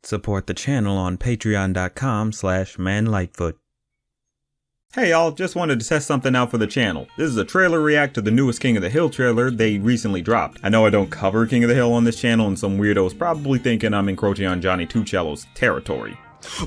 Support the channel on patreon.com/manlightfoot. Hey y'all, just wanted to test something out for the channel. This is a trailer react to the newest King of the Hill trailer they recently dropped. I know I don't cover King of the Hill on this channel, and some weirdos probably thinking I'm encroaching on Johnny Two Cello's territory.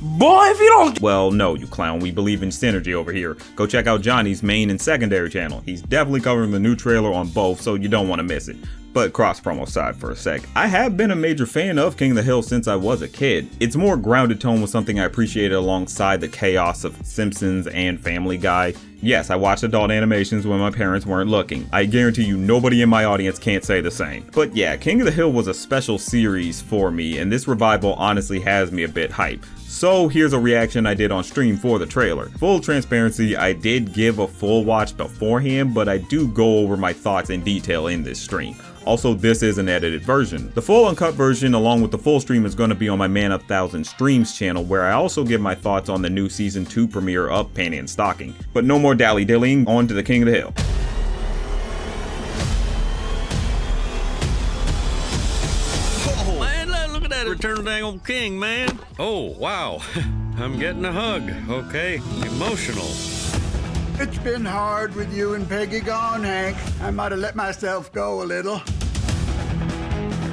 Boy, if you don't— Well, no, you clown, we believe in synergy over here. Go check out Johnny's main and secondary channel. He's definitely covering the new trailer on both, so you don't want to miss it. But cross promo aside for a sec, I have been a major fan of King of the Hill since I was a kid. Its more grounded tone was something I appreciated alongside the chaos of Simpsons and Family Guy. Yes, I watched adult animations when my parents weren't looking. I guarantee you nobody in my audience can't say the same. But yeah, King of the Hill was a special series for me, and this revival honestly has me a bit hyped. So here's a reaction I did on stream for the trailer. Full transparency, I did give a full watch beforehand, but I do go over my thoughts in detail in this stream. Also, this is an edited version. The full uncut version along with the full stream is going to be on my Man of Thousand Streams channel, where I also give my thoughts on the new season 2 premiere of Panty and Stocking. But no more dally-dillying, on to the King of the Hill. Oh, man, look at that Return of the Dang Old King, man. Oh, wow. I'm getting a hug, okay? Emotional. It's been hard with you and Peggy gone, Hank. I might have let myself go a little.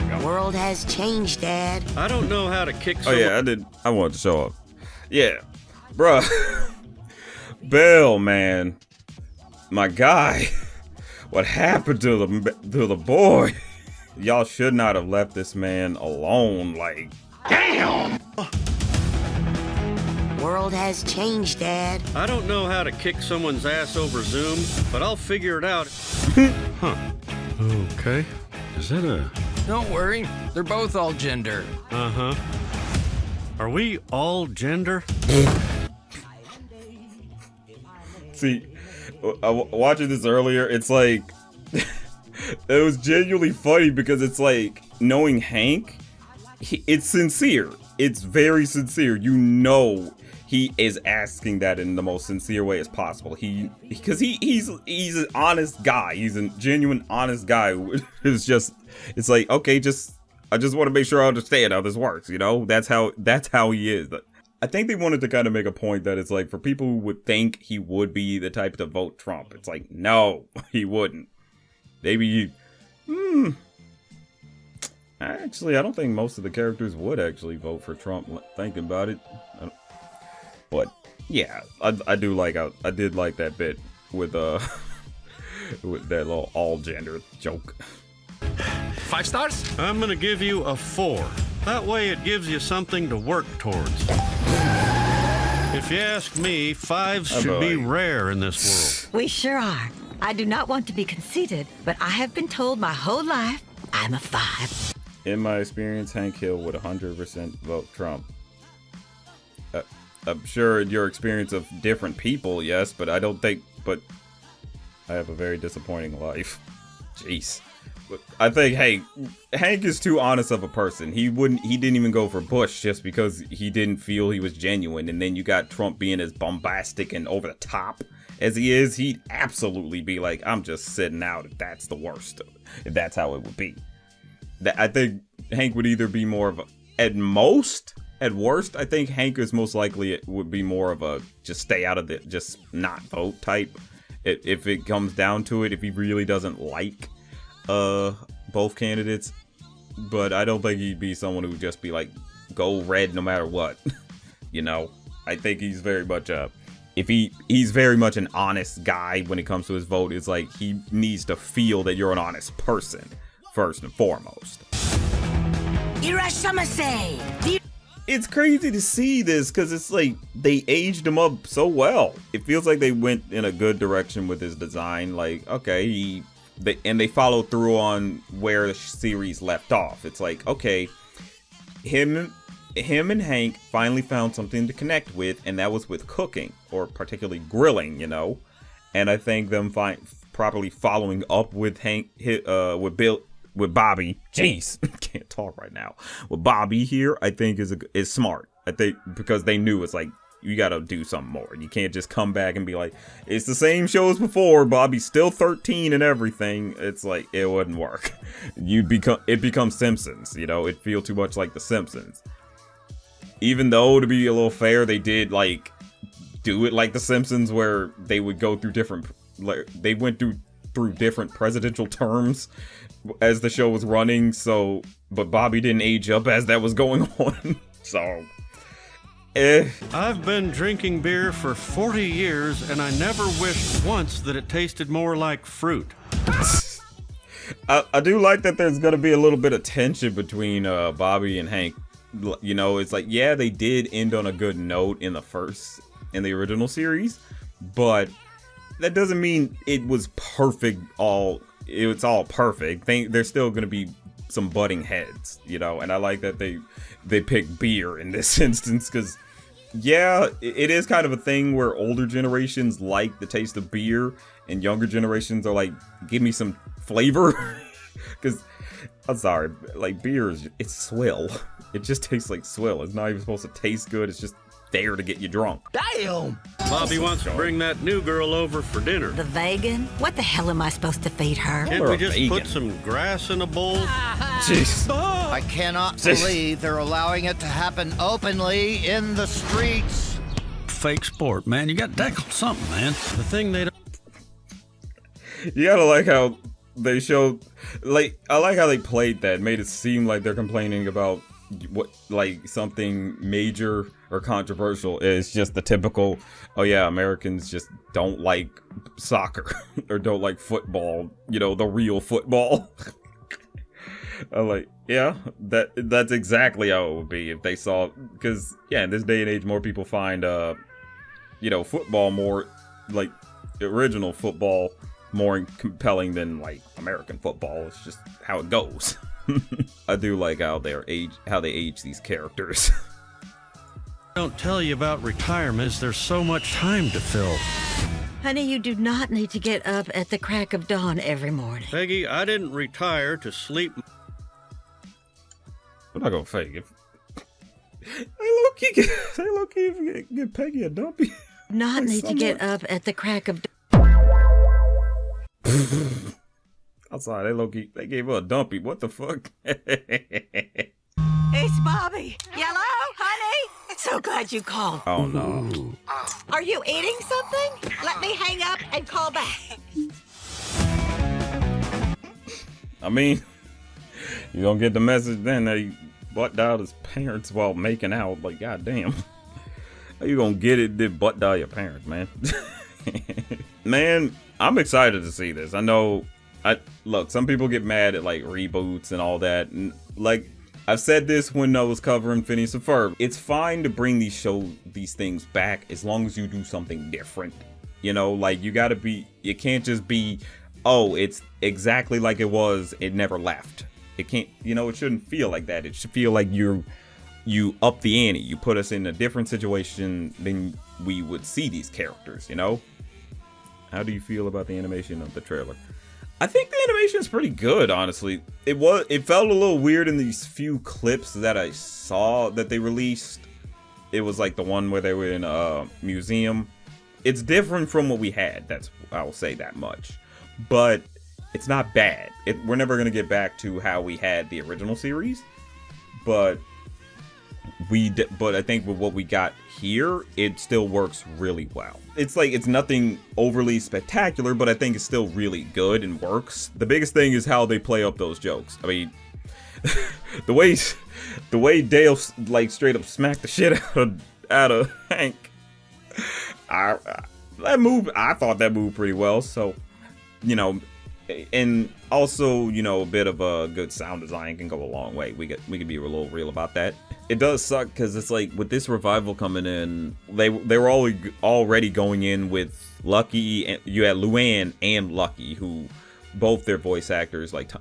The world has changed, Dad. I don't know how to kick Oh yeah, I wanted to show up. Yeah, bruh. Bill, man. My guy. What happened to the boy? Y'all should not have left this man alone, like. Damn! World has changed, Dad. I don't know how to kick someone's ass over Zoom, but I'll figure it out. Huh. Okay. Is that a... Don't worry, they're both all gender. Uh-huh. Are we all gender? See, watching this earlier, it's like, it was genuinely funny because it's like, knowing Hank, it's sincere. It's very sincere. You know he is asking that in the most sincere way as possible. Because he's an honest guy. He's a genuine honest guy. It's like, okay, I just want to make sure I understand how this works, you know? That's how he is. I think they wanted to kind of make a point that it's like, for people who would think he would be the type to vote Trump, it's like, no, he wouldn't. Maybe actually, I don't think most of the characters would actually vote for Trump, thinking about it. But yeah, I did like that bit with with that little all gender joke. 5 stars? I'm gonna give you a 4. That way it gives you something to work towards. If you ask me, 5s should be rare in this world. We sure are. I do not want to be conceited, but I have been told my whole life I'm a 5. In my experience, Hank Hill would 100% vote Trump. I'm sure in your experience of different people, yes, but I don't think, but I have a very disappointing life. Jeez. But I think, hey, Hank is too honest of a person. He didn't even go for Bush just because he didn't feel he was genuine. And then you got Trump being as bombastic and over the top as he is. He'd absolutely be like, I'm just sitting out if that's the worst. If that's how it would be. I think Hank would either be more of a, at worst, I think Hank is most likely it would be more of a just stay out of the, just not vote type. If it comes down to it, if he really doesn't like both candidates. But I don't think he'd be someone who would just be like, go red no matter what. You know, I think he's very much he's very much an honest guy when it comes to his vote. It's like he needs to feel that you're an honest person first and foremost. It's crazy to see this because it's like they aged him up so well. It feels like they went in a good direction with his design. Like, okay, they followed through on where the series left off. It's like, okay, him and Hank finally found something to connect with, and that was with cooking, or particularly grilling, you know. And I think them properly following up with with Bobby, jeez, can't talk right now. With Bobby here, I think is smart. I think because they knew it's like, you gotta do something more. You can't just come back and be like, it's the same show as before. Bobby's still 13 and everything. It's like, it wouldn't work. It becomes Simpsons. You know, it feel too much like the Simpsons. even though, to be a little fair, they did like do it like The Simpsons, where they would go through different, like, they went through different presidential terms as the show was running. So, but Bobby didn't age up as that was going on. So, I've been drinking beer for 40 years, and I never wished once that it tasted more like fruit. I do like that there's gonna be a little bit of tension between Bobby and Hank. You know, it's like, yeah, they did end on a good note in the original series, but that doesn't mean it was perfect. It's all perfect. There's still gonna be some butting heads, you know, and I like that they pick beer in this instance, because yeah, it is kind of a thing where older generations like the taste of beer and younger generations are like, give me some flavor. Because I'm sorry, like, beer it's swill. It just tastes like swill. It's not even supposed to taste good. It's just there to get you drunk. Damn! Bobby wants to bring that new girl over for dinner. The vegan? What the hell am I supposed to feed her? Can't we just put some grass in a bowl? Jeez. I cannot believe they're allowing it to happen openly in the streets. Fake sport, man. You got to tackle something, man. The thing they don't... You gotta like how they showed, like, I like how they played that, made it seem like they're complaining about what, like, something major or controversial. Is just the typical, oh yeah, Americans just don't like soccer or don't like football, you know, the real football. I'm like, yeah, that's exactly how it would be if they saw, because yeah, in this day and age, more people find you know, football more, like, original football more compelling than like American football. It's just how it goes. I do like how they age these characters. Don't tell you about retirement is there's so much time to fill. Honey, you do not need to get up at the crack of dawn every morning. Peggy, I didn't retire to sleep. I'm not gonna fake it. Hey, low-key, get Peggy a dumpy. Not need to get up at the crack of dawn. I'm sorry, they gave her a dumpy. What the fuck? It's Bobby. Yellow, honey. So glad you called. Oh no. Are you eating something? Let me hang up and call back. I mean, you don't get the message then that he butt dialed his parents while making out. Like, goddamn. How you gonna get it, then butt dial your parents, man? Man, I'm excited to see this. I know, look, some people get mad at like reboots and all that. And like, I've said this when I was covering Phineas and Ferb. It's fine to bring these things back as long as you do something different. You know, like, you can't just be, oh, it's exactly like it was, it never left. It can't, you know, it shouldn't feel like that. It should feel like you up the ante. You put us in a different situation than we would see these characters, you know? How do you feel about the animation of the trailer? I think the animation is pretty good, honestly. It felt a little weird in these few clips that I saw that they released. It was like the one where they were in a museum. It's different from what we had. I'll say that much. But it's not bad. We're never gonna get back to how we had the original series, but I think with what we got here, it still works really well. It's like, it's nothing overly spectacular, but I think it's still really good and works. The biggest thing is how they play up those jokes. I mean, the way Dale like straight up smacked the shit out of Hank. I thought that moved pretty well. So, you know, and also, you know, a bit of a good sound design can go a long way. We could be a little real about that. It does suck because it's like, with this revival coming in, they were already going in with Lucky, and you had Luann and Lucky, who both their voice actors, like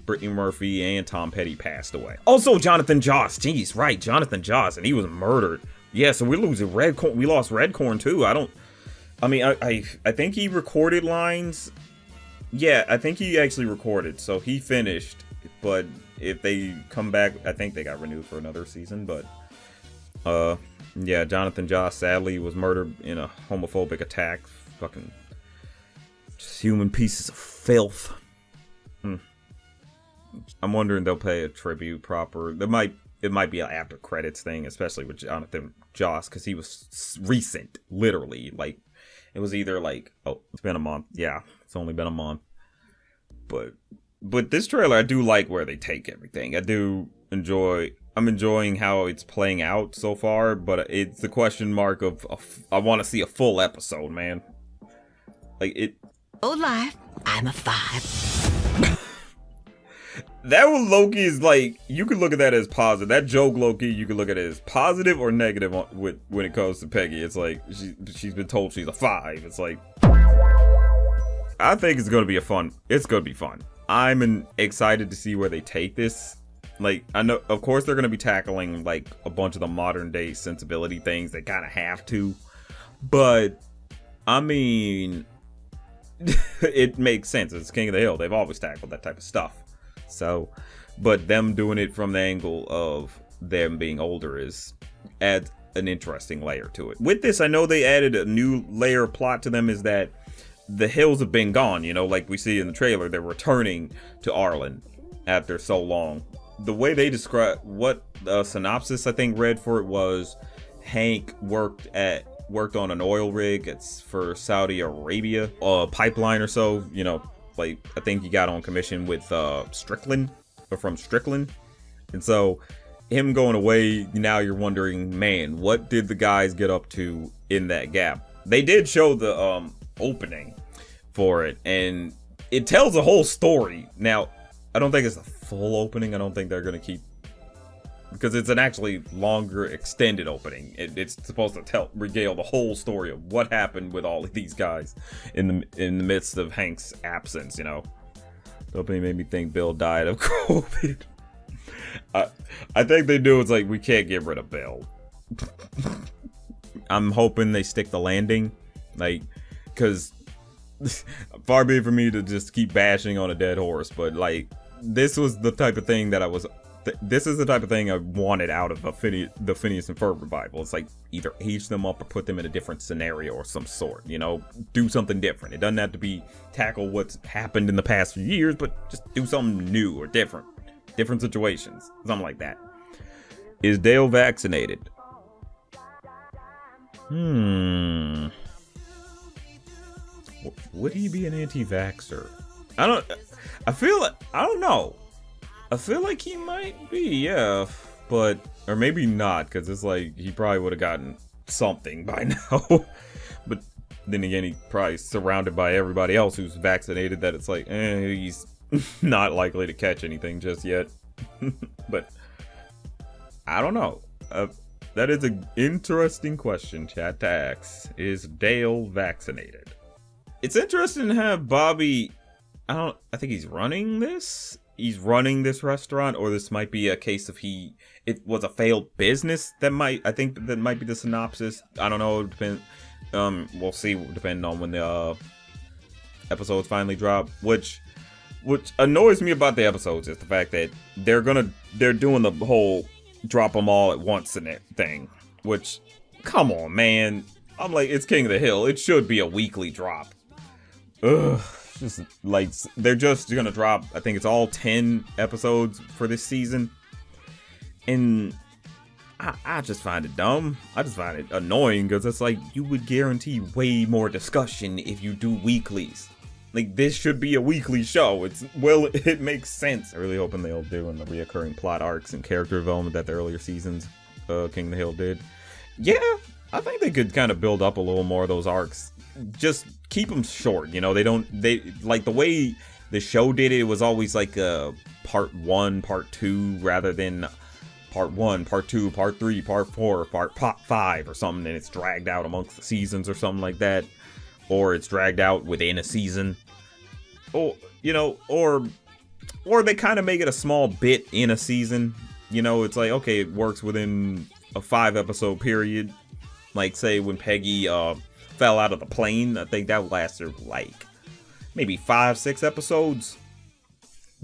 Brittany Murphy and Tom Petty, passed away. Also, Jonathan Joss. Jeez, right, Jonathan Joss, and he was murdered. Yeah, so we're losing Redcorn. We lost Redcorn too. I think he recorded lines. Yeah, I think he actually recorded, so he finished. But if they come back, I think they got renewed for another season. But yeah, Jonathan Joss sadly was murdered in a homophobic attack. Fucking just human pieces of filth. I'm wondering they'll pay a tribute proper. They might. it might be an after credits thing, especially with Jonathan Joss, because he was recent, literally. Like, it was either like, oh, it's been a month. Yeah, it's only been a month. But this trailer, I do like where they take everything. I'm enjoying how it's playing out so far, but it's the question mark of I want to see a full episode, man. Like it. Old life, I'm a 5. That one, Loki, is like, you could look at that as positive. That joke, Loki, you could look at it as positive or negative when it comes to Peggy. It's like she's been told she's a 5. It's like, I think it's gonna be It's gonna be fun. I'm excited to see where they take this. Like, I know, of course, they're gonna be tackling like a bunch of the modern day sensibility things. They kind of have to, but I mean, it makes sense. It's King of the Hill. They've always tackled that type of stuff. So, but them doing it from the angle of them being older adds an interesting layer to it. With this, I know they added a new layer of plot to them, is that the Hills have been gone, you know, like we see in the trailer. They're returning to Arlen after so long. The way they describe what the synopsis I think read for it was, Hank worked on an oil rig for Saudi Arabia, a pipeline or so, you know, like I think he got on commission with Strickland, or from Strickland. And so him going away, now you're wondering, man, what did the guys get up to in that gap? They did show the opening for it, and it tells a whole story. Now, I don't think it's a full opening. I don't think they're gonna keep, because it's an actually longer extended opening. It's supposed to regale the whole story of what happened with all of these guys in the midst of Hank's absence, you know. The opening made me think Bill died of COVID. I think they do. It's like, we can't get rid of Bill. I'm hoping they stick the landing, like, because far be it for me to just keep bashing on a dead horse, but like, this was the type of thing that this is the type of thing I wanted out of the Phineas and Ferb revival. It's like, either age them up or put them in a different scenario or some sort, you know, do something different. It doesn't have to be tackle what's happened in the past few years, but just do something new or different situations, something like that. Is Dale vaccinated? Would he be an anti-vaxxer? I don't know. I feel like he might be, yeah, but, or maybe not, because it's like, he probably would have gotten something by now. But then again, he's probably surrounded by everybody else who's vaccinated, that it's like, he's not likely to catch anything just yet. But I don't know. That is an interesting question, chat, to ask. Is Dale vaccinated? It's interesting to have Bobby. I think he's running this. He's running this restaurant, or this might be a case of it was a failed business. That might be the synopsis. I don't know. We'll see, depending on when the episodes finally drop. Which annoys me about the episodes is the fact that they're doing the whole drop them all at once thing. Which, come on, man. I'm like, it's King of the Hill. It should be a weekly drop. Ugh. Just like, they're just gonna drop, I think it's all 10 episodes for this season, and I just find it dumb. I just find it annoying, because it's like, you would guarantee way more discussion if you do weeklies. Like, this should be a weekly show. It makes sense. I really hoping they'll do in the reoccurring plot arcs and character development that the earlier seasons King of the Hill did. Yeah, I think they could kind of build up a little more of those arcs. Just keep them short, you know. They like the way the show did it. It was always like a part 1, part 2, rather than part 1, part 2, part 3, part 4, part 5 or something, and it's dragged out amongst the seasons or something like that, or it's dragged out within a season, or you know, or they kind of make it a small bit in a season. You know, it's like, okay, it works within a 5-episode period. Like, say when Peggy fell out of the plane, I think that lasted like maybe 5-6 episodes,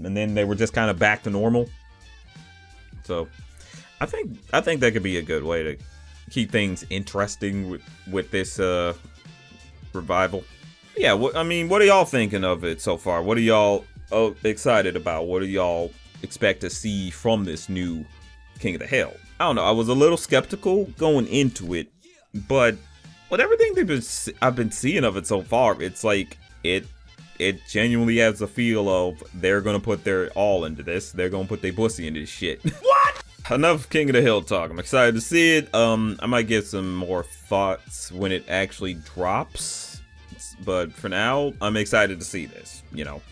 and then they were just kind of back to normal. So I think that could be a good way to keep things interesting with this revival. Yeah, what are y'all thinking of it so far? What are y'all excited about? What do y'all expect to see from this new King of the Hill. I don't know, I was a little skeptical going into it, but with everything I've been seeing of it so far, it's like it genuinely has a feel of they're gonna put their all into this. They're gonna put their pussy into this shit. What? Enough King of the Hill talk. I'm excited to see it. I might get some more thoughts when it actually drops, but for now, I'm excited to see this, you know.